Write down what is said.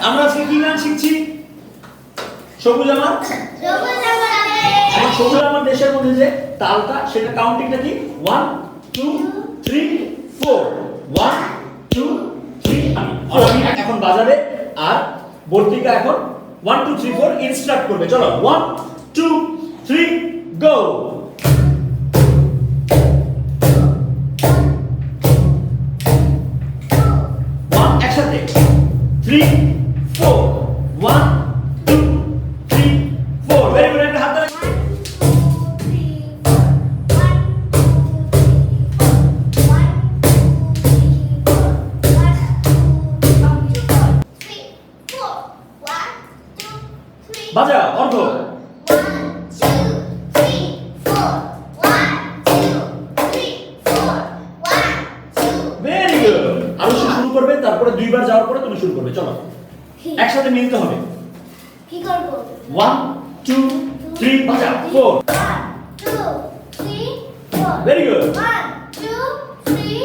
আমরা আজকে কি গান শিখছি? সবুজ আমার সবুজ আমার দেশের মধ্যে যে তালটা সেটা কাউন্টিংটা কি 1 2 3 4 1 2 3 আমি এখন বাজাবে আর বর্তিকা এখন 1 2 3 4 ইনস্ট্রাক্ট করবে। চলো 1 2 3 গো। একসাথে 3 4 1 2 3 4 ভেরি গুড। একটা হাত ধরে বাজা অর্ধ। Very good. আরুষি শুরু করবে, তারপরে দুইবার যাওয়ার পরে তুমি শুরু করবে। চলো একসাথে মিলতে হবে। কি করব? 1 2 3 বাজা 4 1 2 3 4 ভেরি গুড। 1 2 3